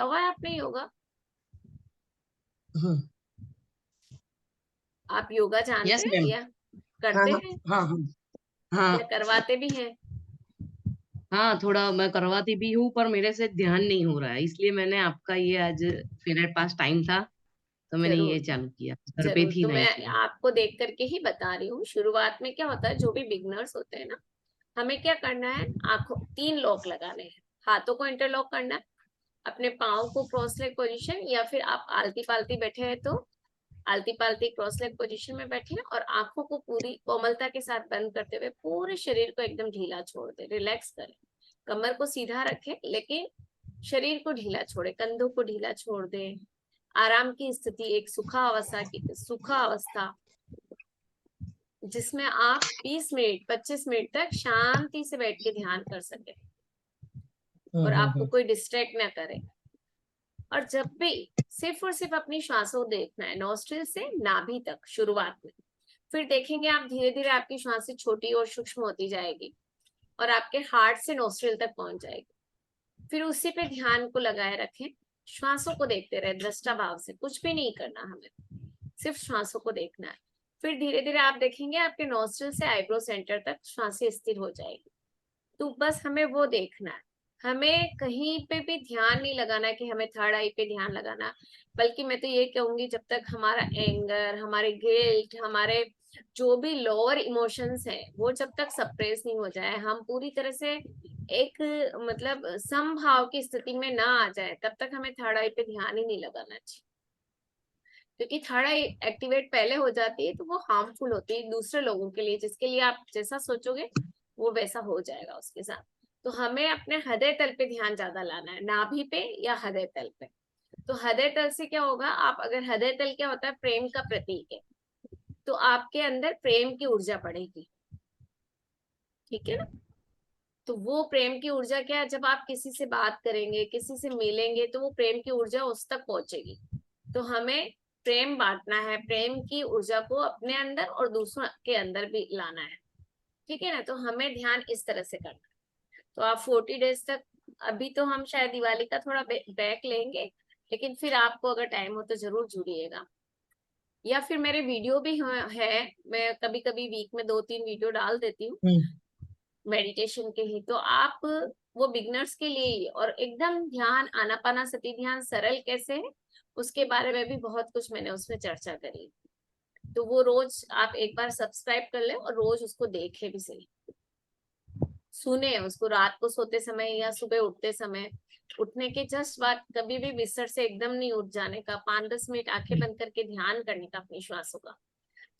हुआ है आपने योगा? हम्म। आप योगा जानते यस हैं मैम। या हाँ करते हाँ। हैं हाँ हाँ। हाँ या करवाते भी हैं? हाँ, थोड़ा मैं करवाती भी हूँ पर मेरे से ध्यान नहीं हो रहा है, इसलिए मैंने आपका ये आज, मेरे पास टाइम था तो मैंने ये जरूर चालू किया, घर पे जरूर, थी तो ना मैं इसलिए। आपको देख करके ही बता रही हूँ। शुरुआत में क्या होता है, जो भी बिगनर्स होते हैं ना, हमें क्या करना है, आंखों 3 लॉक लगाने हैं, हाथों को इंटरलॉक करना है, अपने पाँव को क्रॉस लेग पोजीशन, या फिर आप आलती पालती बैठे हैं तो आलती पालती क्रॉस लेग पोजीशन में बैठे हैं, और आंखों को पूरी कोमलता के साथ बंद करते हुए पूरे शरीर को एकदम ढीला छोड़ दे, रिलैक्स करें। कमर को सीधा रखें लेकिन शरीर को ढीला छोड़े, कंधों को ढीला छोड़ दे। आराम की स्थिति, एक सुखा अवस्था, जिसमें आप 20 मिनट 25 मिनट तक शांति से बैठ के ध्यान कर सके और आपको हम्म। कोई डिस्ट्रैक्ट ना करे। और जब भी सिर्फ और सिर्फ अपनी श्वासों को देखना है, नॉस्ट्रिल से नाभि तक शुरुआत में। फिर देखेंगे आप धीरे धीरे आपकी श्वासें छोटी और सूक्ष्म होती जाएगी और आपके हार्ट से नॉस्ट्रिल तक पहुंच जाएगी। फिर उसी पे ध्यान को लगाए रखें, श्वासों को देखते रहे दृष्टा भाव से, कुछ भी नहीं करना हमें, सिर्फ श्वासों को देखना है। फिर धीरे धीरे आप देखेंगे आपके नॉस्ट्रिल से आईब्रो सेंटर तक श्वासें स्थिर हो जाएगी। तो बस हमें वो देखना है, हमें कहीं पे भी ध्यान नहीं लगाना कि हमें थर्ड आई पे ध्यान लगाना। बल्कि मैं तो ये कहूंगी, जब तक हमारा एंगर, हमारे गिल्ट, हमारे जो भी लोअर इमोशंस हैं, वो जब तक सप्रेस नहीं हो जाए, हम पूरी तरह से एक मतलब समभाव की स्थिति में ना आ जाए, तब तक हमें थर्ड आई पे ध्यान ही नहीं लगाना चाहिए। क्योंकि थर्ड आई एक्टिवेट पहले हो जाती है तो वो हार्मफुल होती है दूसरे लोगों के लिए, जिसके लिए आप जैसा सोचोगे वो वैसा हो जाएगा उसके साथ। तो हमें अपने हृदय तल पे ध्यान ज्यादा लाना है, नाभि पे या हृदय तल पे। तो हृदय तल से क्या होगा, आप अगर हृदय तल क्या होता है, प्रेम का प्रतीक है, तो आपके अंदर प्रेम की ऊर्जा बढ़ेगी। ठीक है ना? तो वो प्रेम की ऊर्जा क्या है, जब आप किसी से बात करेंगे, किसी से मिलेंगे, तो वो प्रेम की ऊर्जा उस तक पहुंचेगी। तो हमें प्रेम बांटना है, प्रेम की ऊर्जा को अपने अंदर और दूसरों के अंदर भी लाना है। ठीक है ना? तो हमें ध्यान इस तरह से करना है। तो आप 40 डेज तक, अभी तो हम शायद दिवाली का थोड़ा बैक लेंगे, लेकिन फिर आपको अगर टाइम हो तो जरूर जुड़िएगा। या फिर मेरे वीडियो भी है, मैं कभी कभी वीक में 2-3 वीडियो डाल देती हूँ हम्म। मेडिटेशन के ही। तो आप, वो बिगनर्स के लिए ही, और एकदम ध्यान आनापाना सती ध्यान सरल कैसे है, उसके बारे में भी बहुत कुछ मैंने उसमें चर्चा करी। तो वो रोज आप एक बार सब्सक्राइब कर ले और रोज उसको देखे भी सही, सुने उसको, रात को सोते समय या सुबह उठते समय, उठने के जस्ट बाद कभी भी बिस्तर से एकदम नहीं उठ जाने का, 5-10 मिनट आंखें बंद करके ध्यान करने का अपनी श्वासों का।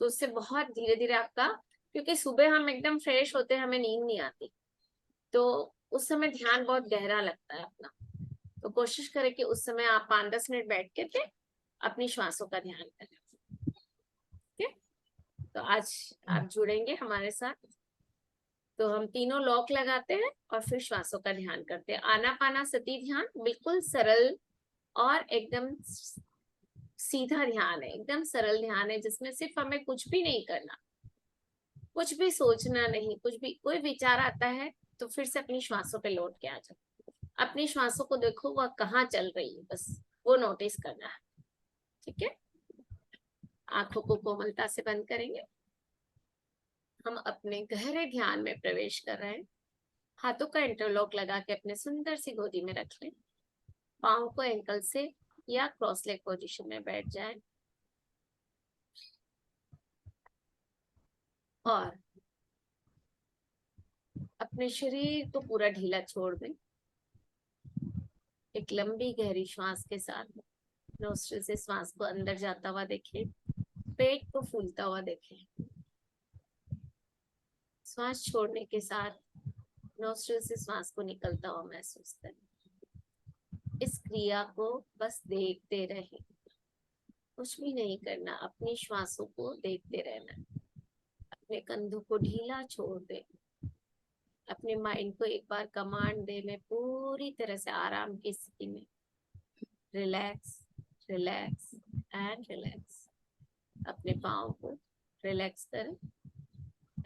तो उससे बहुत धीरे धीरे आपका, क्योंकि सुबह हम एकदम फ्रेश होते हैं, हमें नींद नहीं आती, तो उस समय ध्यान बहुत गहरा लगता है अपना। तो कोशिश करें कि उस समय आप 5-10 मिनट बैठ के थे अपनी श्वासों का ध्यान करें। ठीक है? तो आज आप जुड़ेंगे हमारे साथ, तो हम तीनों लॉक लगाते हैं और फिर श्वासों का ध्यान करते हैं। आनापाना सती ध्यान बिल्कुल सरल और एकदम सीधा ध्यान है, एकदम सरल ध्यान है, जिसमें सिर्फ हमें कुछ भी नहीं करना, कुछ भी सोचना नहीं, कुछ भी, कोई विचार आता है तो फिर से अपनी श्वासों पे लौट के आ जाओ, अपनी श्वासों को देखो वह कहाँ चल रही है, बस वो नोटिस करना है। ठीक है? आंखों को कोमलता से बंद करेंगे, हम अपने गहरे ध्यान में प्रवेश कर रहे हैं। हाथों का इंटरलॉक लगा के अपने सुंदर सी गोदी में रख लें, पाँव को एंकल से या क्रॉस लेग पोजीशन में बैठ जाएं, और अपने शरीर को पूरा ढीला छोड़ दें। एक लंबी गहरी श्वास के साथ नोस्ट्रिल से श्वास को अंदर जाता हुआ देखें, पेट को फूलता हुआ देखें। श्वास छोड़ने के साथ नोस्ट्रिल से श्वास को निकलता हुआ महसूस करें। इस क्रिया को बस देखते रहें, कुछ भी नहीं करना, अपनी श्वासों को देखते रहना। अपने कंधों को ढीला छोड़ दे, अपने माइंड को एक बार कमांड दे, मैं पूरी तरह से आराम की स्थिति में, रिलैक्स, रिलैक्स एंड रिलैक्स। अपने पाँव को रिलैक्स करें,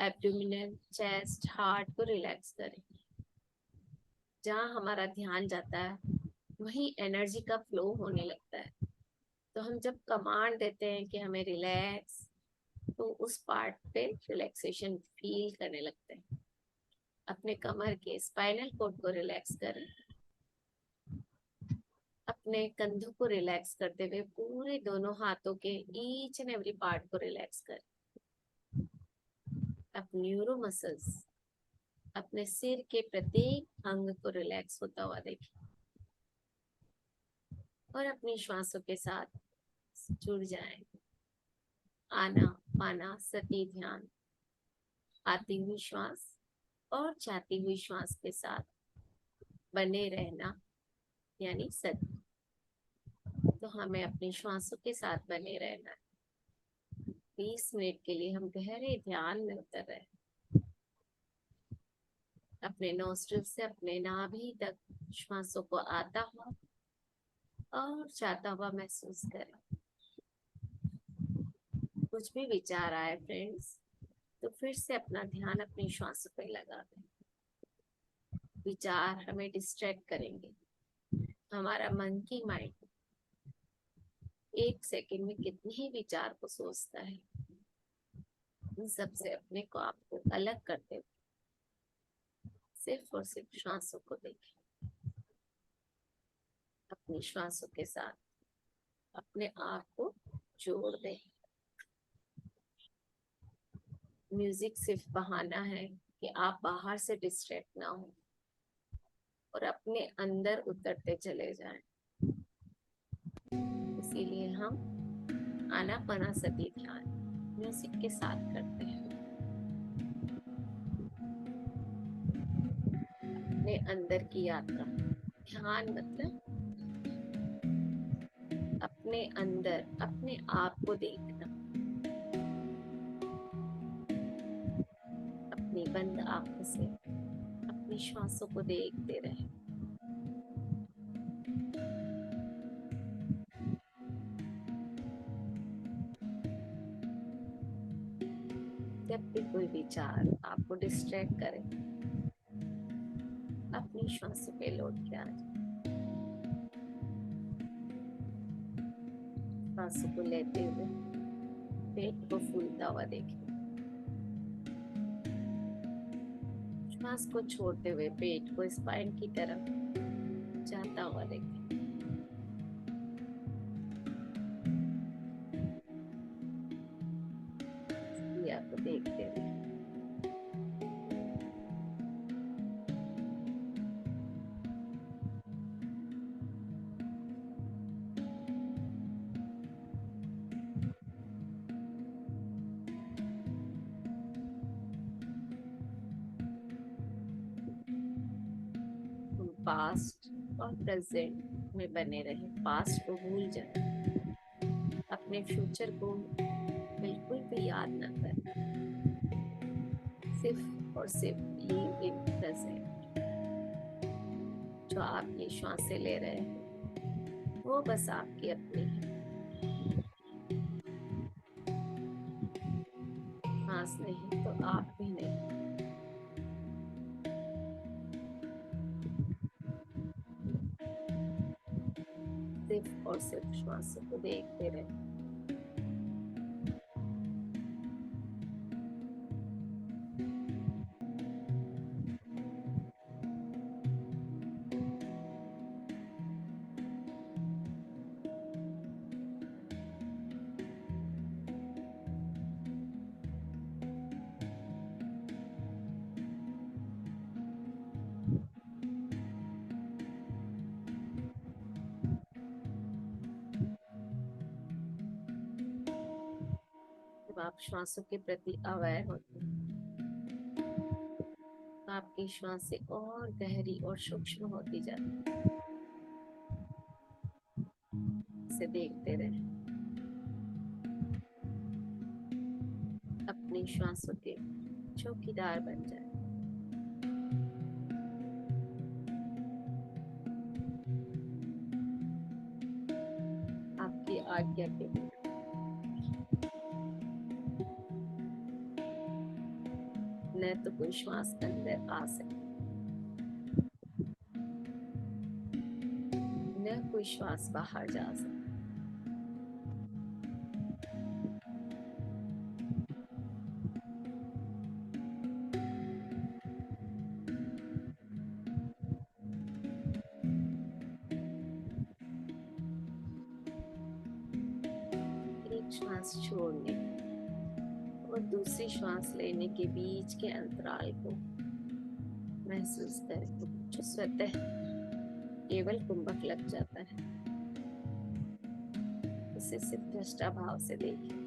एब्डोमिनल, चेस्ट, हार्ट को रिलैक्स करें। जहाँ हमारा ध्यान जाता है वही एनर्जी का फ्लो होने लगता है। तो हम जब कमांड देते हैं कि हमें रिलैक्स, तो उस पार्ट पे रिलैक्सेशन फील करने लगते हैं। अपने कमर के स्पाइनल कॉर्ड को रिलैक्स करें, अपने कंधों को रिलैक्स करते हुए पूरे दोनों हाथों के ईच एंड एवरी पार्ट को रिलैक्स करें। अब न्यूरो मसल्स, अपने सिर के प्रत्येक अंग को रिलैक्स होता हुआ देखें और अपनी श्वासों के साथ जुड़ जाएं। आना पाना सती ध्यान, आती हुई श्वास और जाती हुई श्वास के साथ बने रहना, यानी सती। तो हमें अपनी श्वासों के साथ बने रहना है। 20 मिनट के लिए हम गहरे ध्यान में उतर रहे हैं। अपने नोस्ट्रिल से अपने नाभि तक श्वासों को आता हुआ और जाता हुआ महसूस करें। कुछ भी विचार आए फ्रेंड्स, तो फिर से अपना ध्यान अपनी श्वासों पर लगा दें। विचार हमें डिस्ट्रैक्ट करेंगे। हमारा मन की माइंड 1 सेकंड में कितने ही विचार को सोचता है। इन सबसे अपने को आपको अलग करते हुए सिर्फ और सिर्फ श्वासों को देखें। अपनी श्वासों के साथ अपने आप को जोड़ दें। म्यूजिक सिर्फ बहाना है कि आप बाहर से डिस्ट्रैक्ट ना हो और अपने अंदर उतरते चले जाएं। इसीलिए हम आनापानसती ध्यान म्यूजिक के साथ करते हैं। अपने अंदर की यात्रा, ध्यान मतलब अपने अंदर अपने आप को देखना। अपनी बंद आंखों से अपनी श्वासों को देखते रहे। जब भी कोई विचार आपको डिस्ट्रैक्ट करे, अपनी श्वासों पे लौट के आ जाए। सांसों को लेते हुए पेट को फूलता हुआ देखें। श्वास को छोड़ते हुए पेट को स्पाइन की तरफ जाता हुआ देखें। क्रिया को देखते हुए पास्ट और प्रेजेंट में बने रहे। पास्ट को भूल जाए, अपने फ्यूचर को बिल्कुल भी याद न करें। सिर्फ और सिर्फ लिव इन प्रेजेंट। जो आप ये श्वासें ले रहे हैं वो बस आपकी अपनी है। सांस नहीं तो आप भी नहीं। सिर्फ और सिर्फ श्वासों को देखते रहे। जब आप श्वासों के प्रति अवेयर होते हैं, तो आपकी श्वासें और गहरी और सूक्ष्म होती जाती है। इसे देखते रहे। अपनी श्वासों के चौकीदार बन जाए। आपकी आज्ञा के बिना न तो कोई श्वास अंदर आ सके, कोई श्वास बाहर जा सकता है। एक श्वास छोड़ने और दूसरी श्वास लेने के बीच के अंतराल को महसूस करें, जो स्वतः केवल कुंभक लग जाता है। इसे सिर्फ दृष्टा भाव से देखें।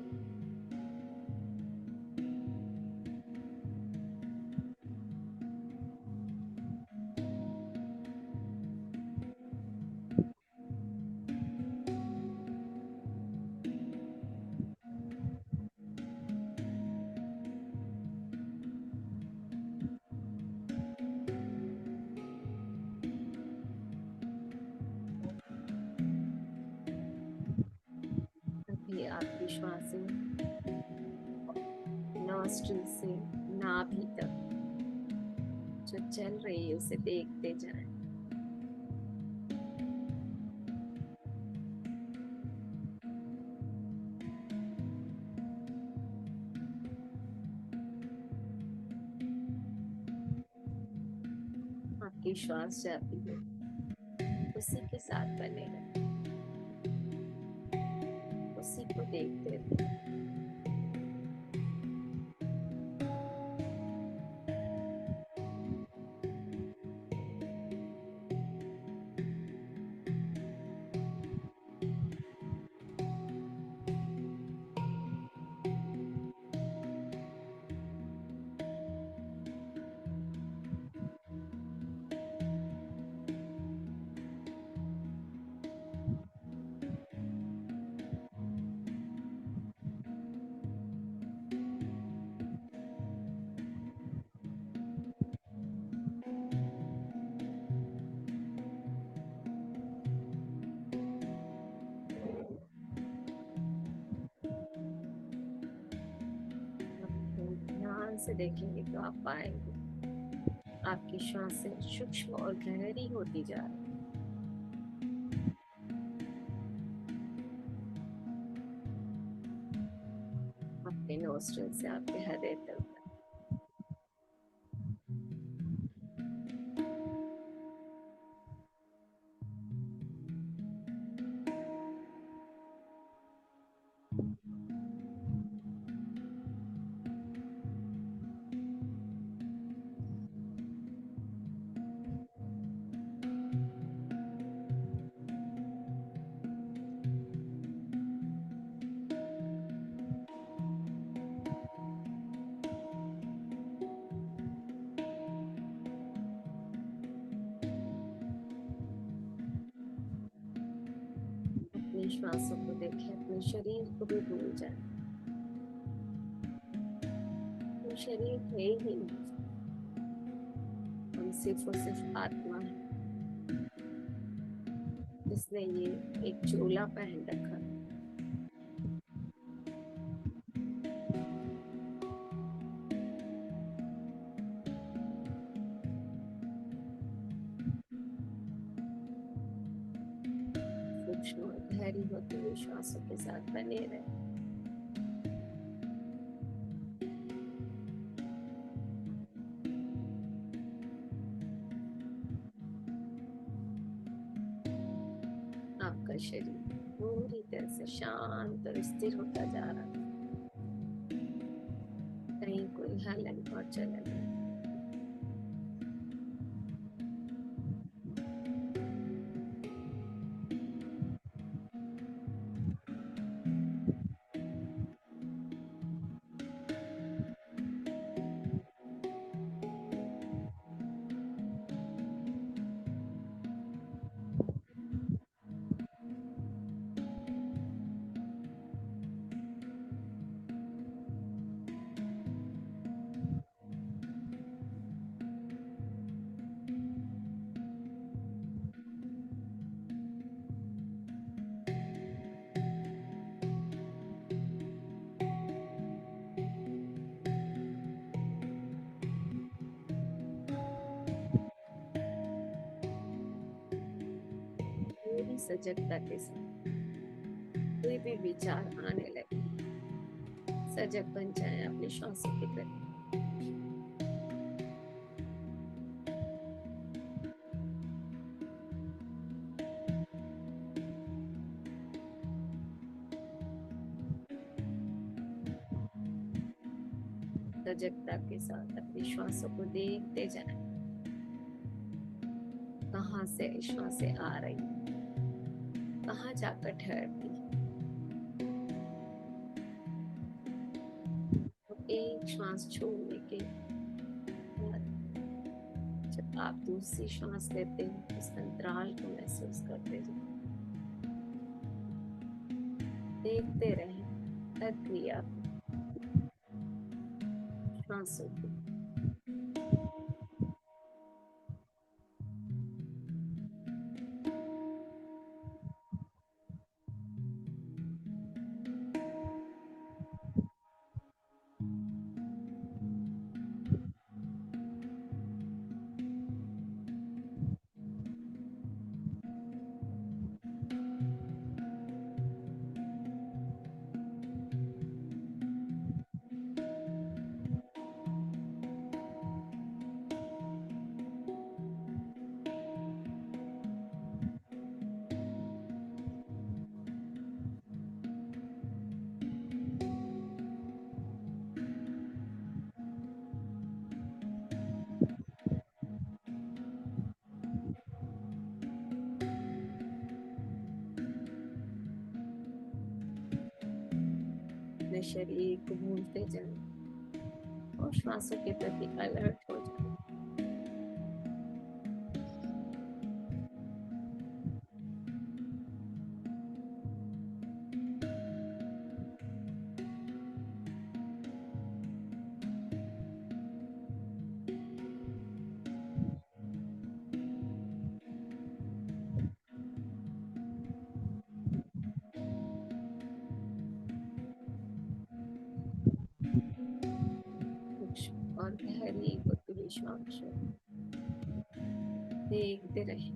अभी आपकी श्वासें नॉस्ट्रिल से नाभि तक जो चल रही है उसे देखते जाएं। आपकी श्वास जाती है, उसी के साथ बने रहें, उसी को देखते रहें। ध्यान से देखेंगे तो आप पाएंगे आपकी श्वासें सूक्ष्म और गहरी होती जा रही है। अपने नोस्ट्रल से आपके हृदय तक अपनी श्वासों को देखें, अपने शरीर को भी भूल जाए। तो शरीर है ही नहीं, हम सिर्फ और सिर्फ आत्मा है जिसने ये एक चोला पहन रखा है। सूक्ष्म और गहरी होती हुई श्वासों के साथ बने रहे। आपका शरीर पूरी तरह से शांत और स्थिर होता जा रहा है, कहीं कोई हलन और चलन नहीं। सजगता के साथ कोई भी विचार आने लगे, सजग बन जाए अपनी श्वासों के प्रति। सजगता के साथ अपनी श्वासों को देखते जाए, कहाँ से श्वासें आ रही, कहाँ जाकर ठहरती। तो एक श्वास छोड़ने के बाद जब आप दूसरी श्वास लेते हो, उस अंतराल को महसूस करते जाओ, देखते रहें हर क्रिया को, श्वासों को। अपने शरीर को भूलते जाएं और श्वासों के प्रति अलर्ट हो जाएं। और गहरी होती हुई श्वास देखते रहे।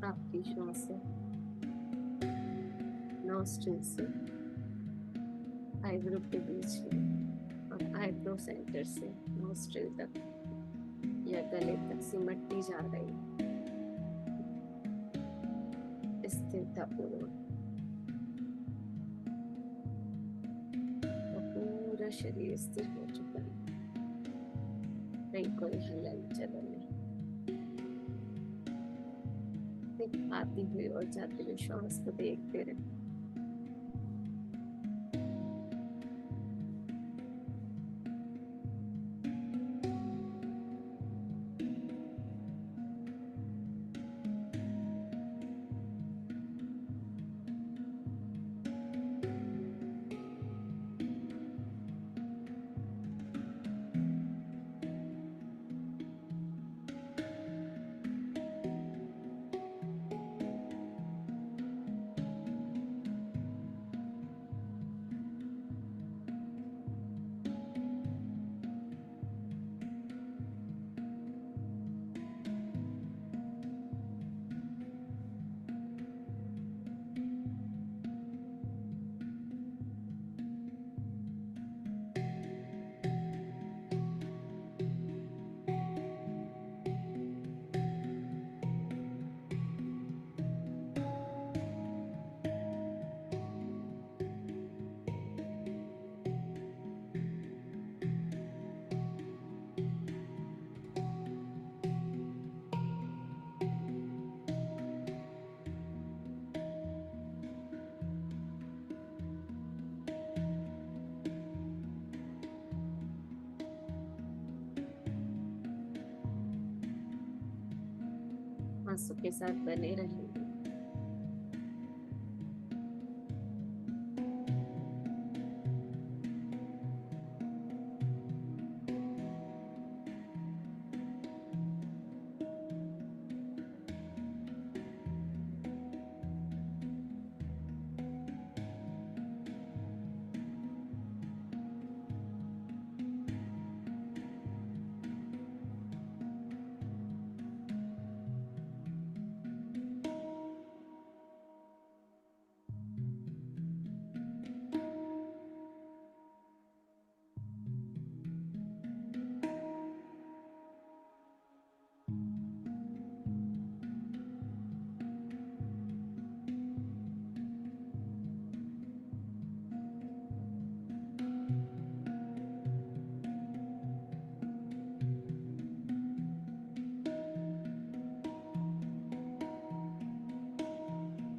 आपकी श्वासें नॉस्ट्रिल से आईब्रो के बीच में और आईब्रो सेंटर से नोस्ट्रिल तक या गले तक सिमटती जा रही स्थिरता पूर्वक। और पूरा शरीर स्थिर हो चुका है, कहीं कोई हलन चलन नहीं। सिर्फ आती हुई और जाती हुई श्वास को देखते रहे। आंसू के साथ बने रहेंगे।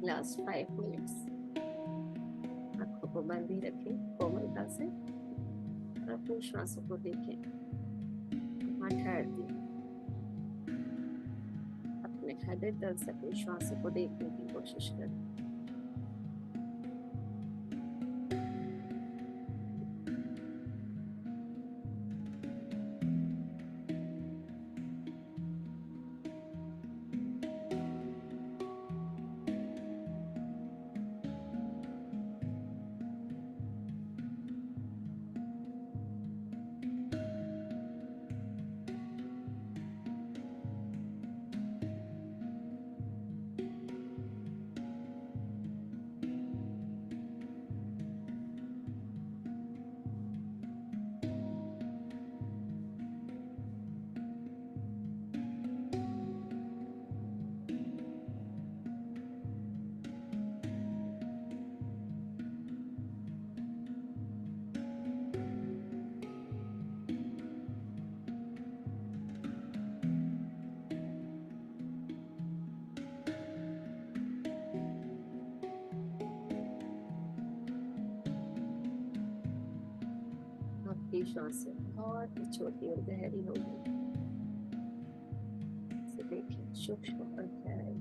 लास्ट 5 मिनट्स आंखों को बंद ही रखें कोमलता से और अपनी श्वासों को देखें। वहां ठहर दिए, अपने हृदय तल से अपनी श्वासों को देखने की कोशिश करें। आपकी श्वासें बहुत ही छोटी और गहरी होगी। इसे देखिए, सूक्ष्म और गहराई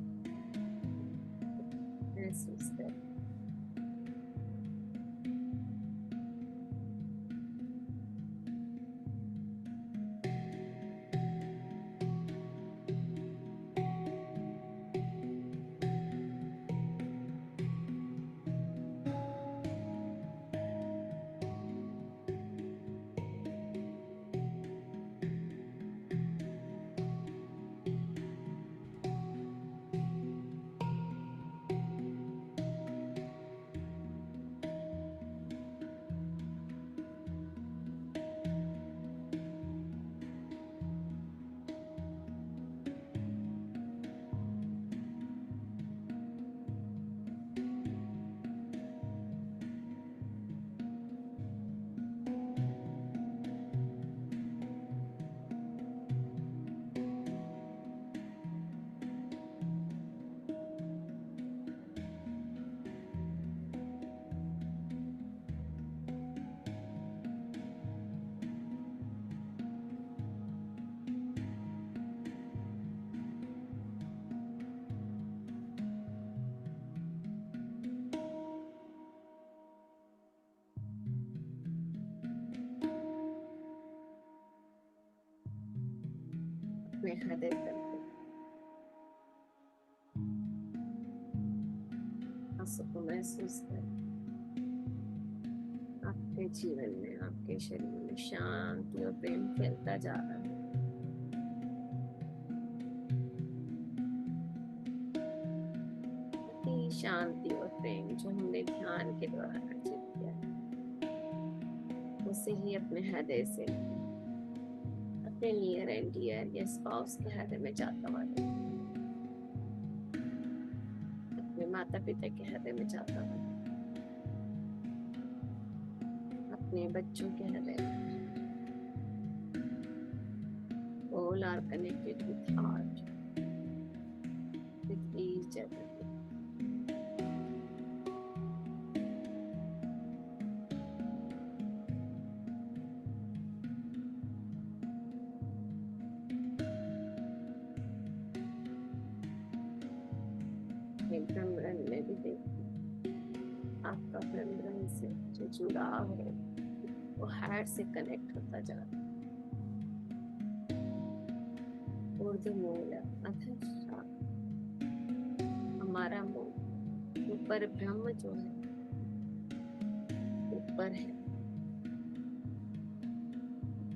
महसूस करें। अपने हृदय तल पे आंसू को महसूस करें। आपके जीवन में, आपके शरीर में शांति और प्रेम फैलता जा रहा है। अति शांति और प्रेम जो हमने ध्यान के द्वारा अर्जित किया है, उसे ही अपने हृदय से अपने नियर एंड डियर या स्पाउस के हृदय में जाता हुआ देखें। अपने माता पिता के हृदय में जाता हुआ, अपने बच्चों के हृदय में। All are connected with heart, with each other. ब्रह्मरंग में भी देखिए, आपका ब्रह्मरंग से जो जुड़ाव है वो हार्ट से कनेक्ट होता जा रहा है। ऊर्ध्वमूल अधः हमारा मूल ऊपर ब्रह्म जो है ऊपर है,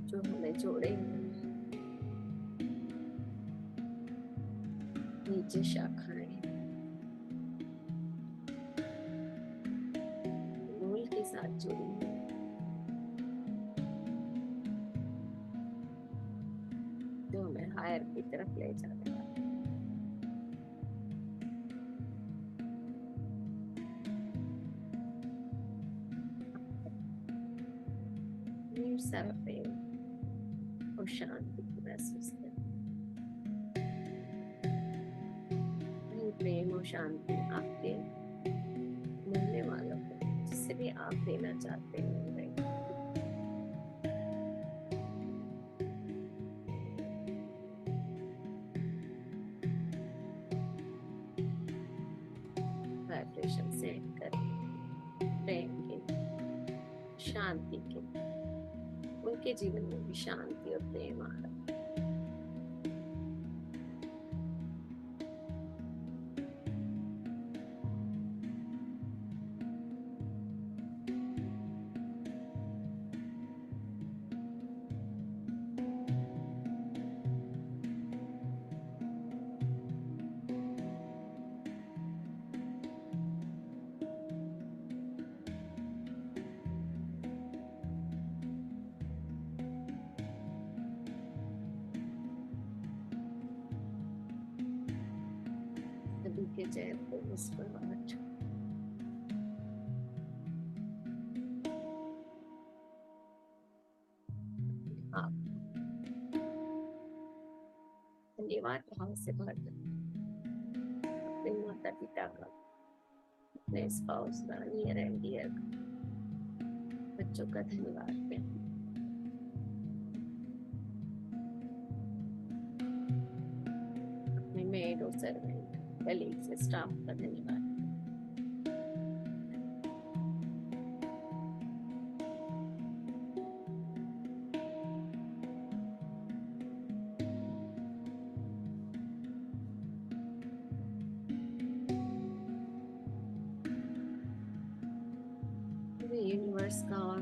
जो हमें जोड़े हुए हैं। नीचे शाखाएं मूल के साथ जुड़ी हुई, जो हमें हायर की तरफ ले जा रहा है। ढेर सारा प्रेम और शांति को महसूस करें। ये प्रेम और शांति आपके मिलने वालों को, जिससे भी आप देना चाहते हैं, वाइब्रेशन सेट करें प्रेम के, शांति के। उनके जीवन में भी शांति और प्रेम आ रहा है। सभी के चेहरे पर मुस्कुराहट, आप धन्यवाद भाव से भर दें। अपने माता पिता का, अपने स्पाउस का, नियर एंड डियर का, बच्चों का धन्यवाद दें। अपने मेड और सर्वेंट, कलीग्स, स्टाफ का धन्यवाद। पूरे यूनिवर्स का और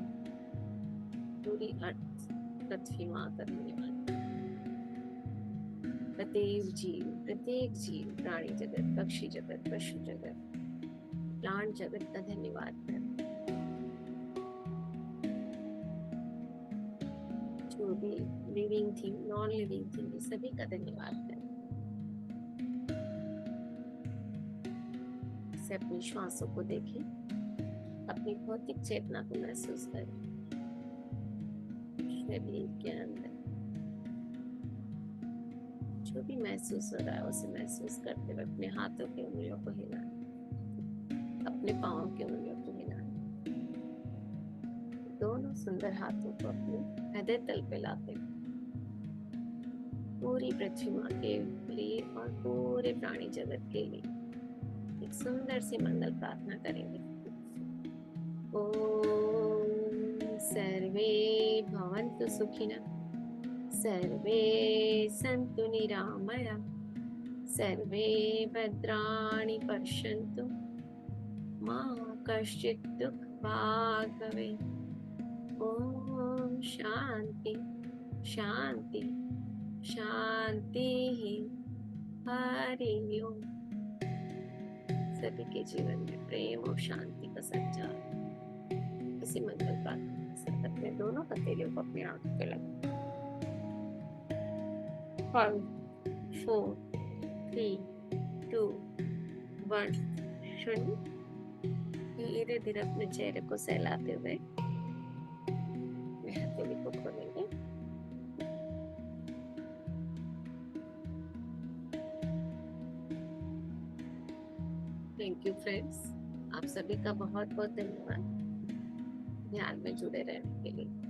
पूरी अर्थ पृथ्वी माँ का धन्यवाद। प्रत्येक जीव, प्राणी जगत, पक्षी जगत, पशु जगत, प्लांट जगत का धन्यवाद करते हैं। जो भी living thing, non living thing, ये सभी का धन्यवाद करते हैं। से अपनी श्वासों को देखें, अपनी भौतिक चेतना को महसूस करें। शरीर के अंदर जो भी महसूस हो रहा है उसे महसूस करते हुए अपने हाथों की उंगलियों को हिलाएं, अपने पाँव की उंगलियों को हिलाएं। दोनों सुंदर हाथों को अपने हृदय तल पे लाते हैं। पूरी पृथ्वी माँ के लिए और पूरे प्राणी जगत के लिए एक सुंदर सी मंगल प्रार्थना करेंगे। ओम सर्वे भवन्तु सुखिनः, सर्वे सन्तु निरामया, सर्वे भद्राणि पश्यन्तु, मा कश्चित् दुःखभाग् भवेत्। ॐ शान्ति शान्ति शान्तिः। हरि ओम। सभी के जीवन में प्रेम और शांति का संचार। इसी मंगल प्रार्थना के साथ अपने दोनों हथेलियों को अपनी आंखों पे लगा। 5 4 3 2 1 शून्य। धीरे धीरे अपने चेहरे को सहलाते हुए हथेली को खोलेंगे। थैंक यू फ्रेंड्स, आप सभी का बहुत बहुत धन्यवाद ध्यान में जुड़े रहने के लिए।